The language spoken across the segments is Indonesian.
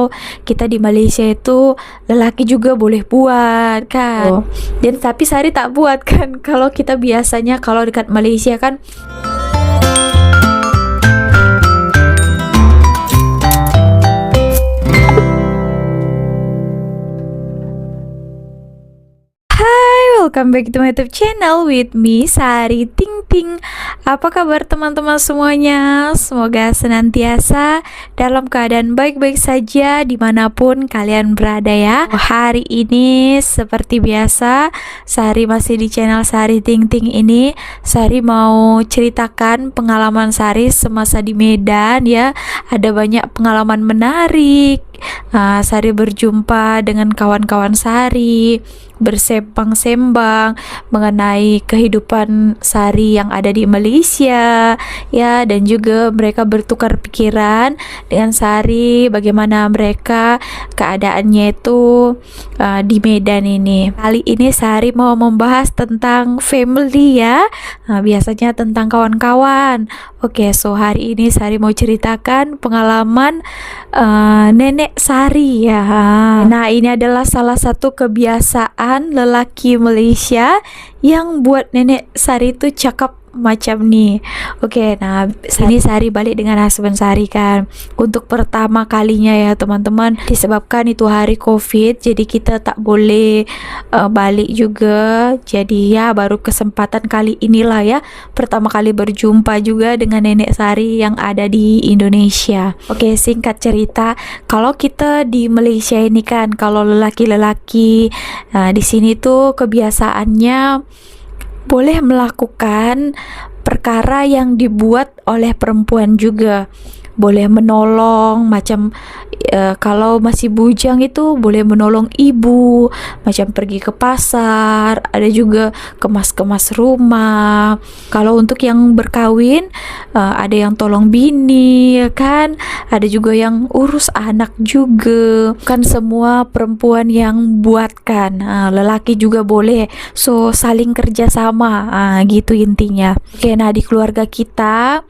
kalau kita di Malaysia itu lelaki juga boleh buat kan. Dan tapi Sari tak buat kan. Kalau kita biasanya kalau dekat Malaysia kan welcome back to my YouTube channel with me, Sari Ting Ting. Apa kabar teman-teman semuanya? Semoga senantiasa dalam keadaan baik-baik saja dimanapun kalian berada ya. Hari ini seperti biasa, Sari masih di channel Sari Ting Ting ini. Sari mau ceritakan pengalaman Sari semasa di Medan ya. Ada banyak pengalaman menarik. Sari berjumpa dengan kawan-kawan Sari, bersembang-sembang mengenai kehidupan Sari yang ada di Malaysia ya, dan juga mereka bertukar pikiran dengan Sari bagaimana mereka keadaannya itu di Medan ini. Kali ini Sari mau membahas tentang family ya, biasanya tentang kawan-kawan. Oke, so hari ini Sari mau ceritakan pengalaman nenek Sari ya. Nah, ini adalah salah satu kebiasaan lelaki Malaysia yang buat nenek Sari itu cakap macam nih. Oke, nah sini Sari balik dengan husband Sari kan untuk pertama kalinya ya teman-teman, disebabkan itu hari COVID jadi kita tak boleh balik juga. Jadi ya baru kesempatan kali inilah ya pertama kali berjumpa juga dengan nenek Sari yang ada di Indonesia. Oke, singkat cerita, kalau kita di Malaysia ini kan kalau lelaki-lelaki di sini tuh kebiasaannya boleh melakukan perkara yang dibuat oleh perempuan juga. Boleh menolong macam kalau masih bujang itu boleh menolong ibu, macam pergi ke pasar, ada juga kemas-kemas rumah. Kalau untuk yang berkawin ada yang tolong bini ya kan, ada juga yang urus anak juga. Kan semua perempuan yang buatkan, lelaki juga boleh. So saling kerjasama gitu intinya. Oke, nah di keluarga kita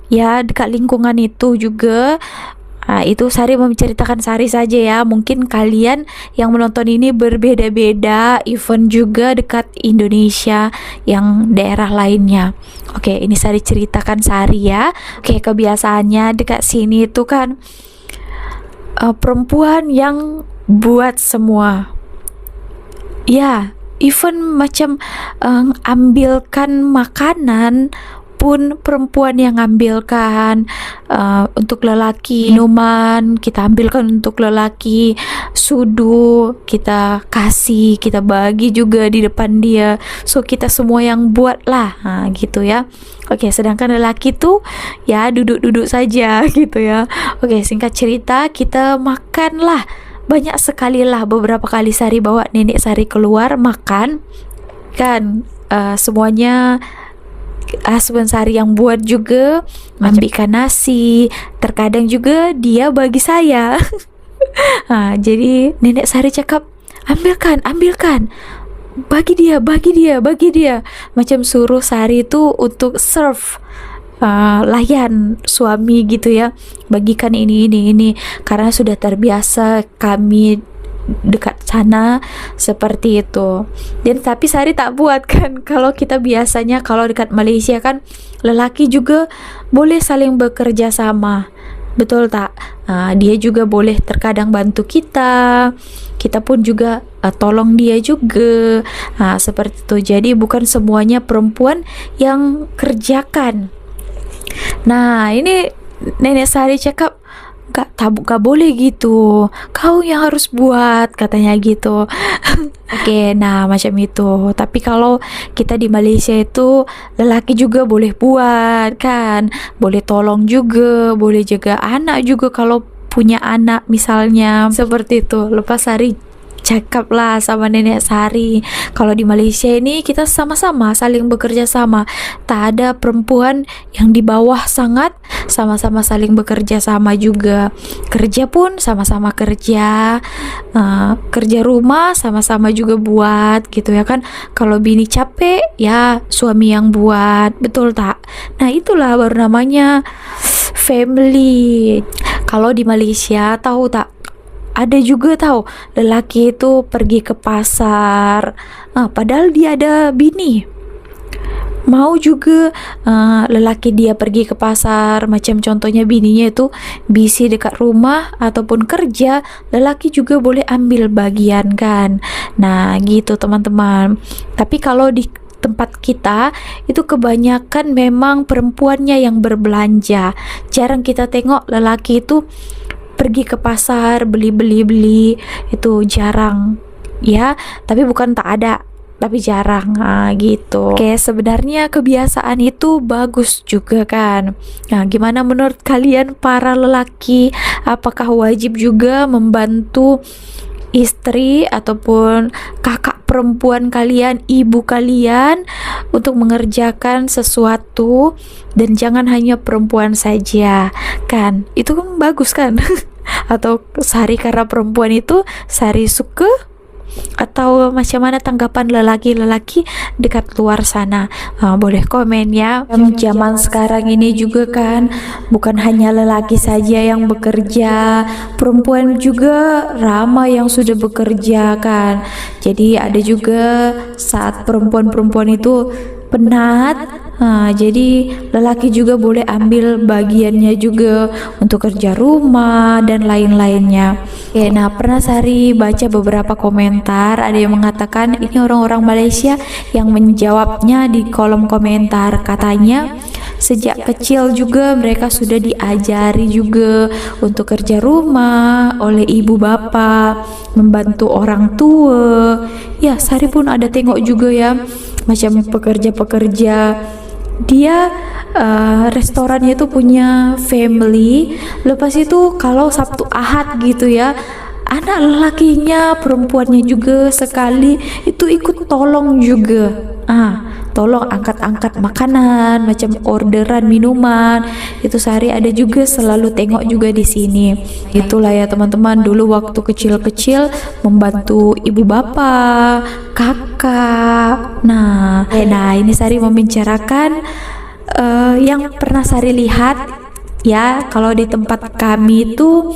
ya dekat lingkungan itu juga itu Sari menceritakan Sari saja ya, mungkin kalian yang menonton ini berbeda-beda, even juga dekat Indonesia yang daerah lainnya. Oke, ini Sari ceritakan Sari ya. Oke, kebiasaannya dekat sini itu kan perempuan yang buat semua ya, even macam ambilkan makanan pun perempuan yang ambilkan. Untuk lelaki minuman kita ambilkan, untuk lelaki sudu kita kasih, kita bagi juga di depan dia. So kita semua yang buat lah gitu ya. Oke, sedangkan lelaki tuh ya duduk-duduk saja gitu ya. Oke, singkat cerita kita makan lah, banyak sekali lah, beberapa kali Sari bawa nenek Sari keluar makan kan, semuanya husband Sari yang buat juga, ambilkan nasi, terkadang juga dia bagi saya. Jadi nenek Sari cakap, ambilkan, bagi dia, macam suruh Sari itu untuk serve, layan suami gitu ya, bagikan ini karena sudah terbiasa kami dekat sana seperti itu. Dan tapi Sari tak buat kan, kalau kita biasanya kalau dekat Malaysia kan lelaki juga boleh saling bekerja sama, betul tak? Dia juga boleh terkadang bantu kita pun juga tolong dia juga, seperti itu. Jadi bukan semuanya perempuan yang kerjakan. Nah ini nenek Sari cakap, gak boleh gitu, kau yang harus buat, katanya gitu. Oke, nah macam itu. Tapi kalau kita di Malaysia itu lelaki juga boleh buat kan, boleh tolong juga, boleh jaga anak juga kalau punya anak misalnya, seperti itu. Lepas Sari cakap lah sama nenek Sari, kalau di Malaysia ini kita sama-sama saling bekerja sama, tak ada perempuan yang di bawah sangat, sama-sama saling bekerja sama juga. Kerja pun sama-sama kerja, kerja rumah sama-sama juga buat gitu ya kan. Kalau bini capek ya suami yang buat, betul tak? Nah itulah baru namanya family. Kalau di Malaysia tahu tak, ada juga tahu lelaki itu pergi ke pasar, padahal dia ada bini. Mau juga lelaki dia pergi ke pasar, macam contohnya bininya itu busy dekat rumah ataupun kerja, lelaki juga boleh ambil bagian kan. Nah gitu teman-teman. Tapi kalau di tempat kita itu kebanyakan memang perempuannya yang berbelanja. Jarang kita tengok lelaki itu pergi ke pasar beli, itu jarang ya. Tapi bukan tak ada, tapi jarang gitu. Oke, sebenarnya kebiasaan itu bagus juga kan. Nah, gimana menurut kalian para lelaki? Apakah wajib juga membantu istri ataupun kakak perempuan kalian, ibu kalian untuk mengerjakan sesuatu, dan jangan hanya perempuan saja kan? Itu kan bagus kan? Atau Sari karena perempuan itu Sari suka, atau macam mana tanggapan lelaki-lelaki dekat luar sana? Boleh komen ya. Zaman sekarang ini juga kan bukan hanya lelaki saja yang bekerja, perempuan juga ramai yang sudah bekerja kan. Jadi ada juga saat perempuan-perempuan itu penat, jadi lelaki juga boleh ambil bagiannya juga untuk kerja rumah dan lain-lainnya. Oke, nah pernah Sari baca beberapa komentar, ada yang mengatakan ini orang-orang Malaysia yang menjawabnya di kolom komentar, katanya sejak kecil juga mereka sudah diajari juga untuk kerja rumah oleh ibu bapak, membantu orang tua. Ya, Sari pun ada tengok juga ya, macam pekerja-pekerja dia restorannya itu punya family, lepas itu kalau Sabtu Ahad gitu ya, anak lelakinya perempuannya juga sekali itu ikut tolong juga, tolong angkat-angkat makanan, macam orderan minuman. Itu Sari ada juga selalu tengok juga di sini. Itulah ya teman-teman, dulu waktu kecil-kecil membantu ibu bapak, kakak. Nah ini Sari membicarakan yang pernah Sari lihat ya. Kalau di tempat kami itu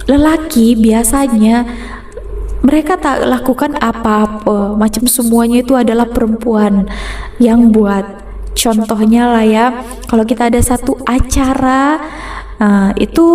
lelaki biasanya mereka tak lakukan apa-apa, macam semuanya itu adalah perempuan yang buat. Contohnya lah ya, kalau kita ada satu acara, itu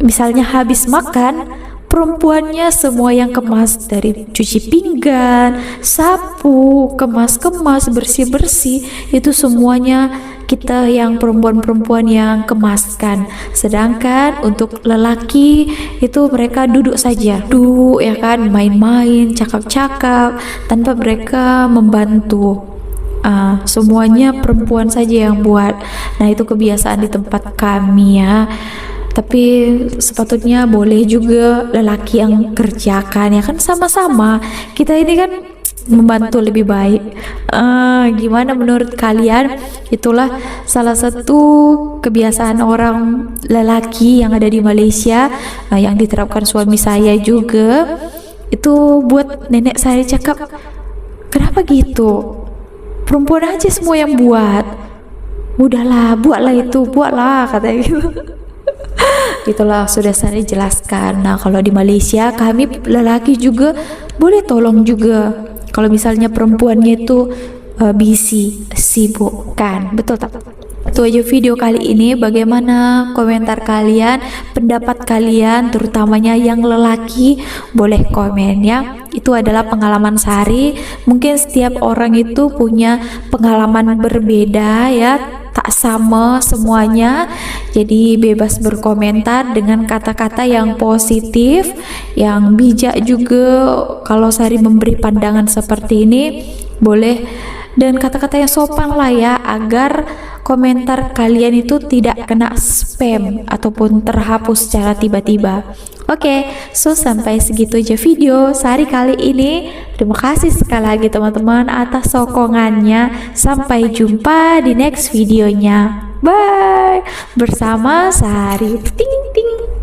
misalnya habis makan, perempuannya semua yang kemas, dari cuci pinggan, sapu, kemas-kemas, bersih-bersih, itu semuanya kita yang perempuan-perempuan yang kemaskan. Sedangkan untuk lelaki itu mereka duduk saja, duduk ya kan, main-main, cakap-cakap tanpa mereka membantu. Semuanya perempuan saja yang buat. Nah itu kebiasaan di tempat kami ya. Tapi sepatutnya boleh juga lelaki yang kerjakan ya kan, sama-sama kita ini kan membantu lebih baik. Gimana menurut kalian? Itulah salah satu kebiasaan orang lelaki yang ada di Malaysia, yang diterapkan suami saya juga. Itu buat nenek saya cakap, kenapa gitu? Perempuan aja semua yang buat. Udahlah, buatlah katanya gitu. Itulah sudah saya jelaskan. Nah kalau di Malaysia kami lelaki juga boleh tolong juga kalau misalnya perempuannya itu busy, sibuk kan, betul tak? Itu aja video kali ini. Bagaimana komentar kalian, pendapat kalian, terutamanya yang lelaki? Boleh komen ya. Itu adalah pengalaman Sari. Mungkin setiap orang itu punya pengalaman berbeda ya, tak sama semuanya. Jadi bebas berkomentar dengan kata-kata yang positif, yang bijak juga. Kalau Sari memberi pandangan seperti ini, boleh, dan kata-kata yang sopan lah ya, agar komentar kalian itu tidak kena spam ataupun terhapus secara tiba-tiba. Oke, so sampai segitu aja video Sari kali ini. Terima kasih sekali lagi teman-teman atas sokongannya. Sampai jumpa di next videonya. Bye. Bersama Sari. Ting ting.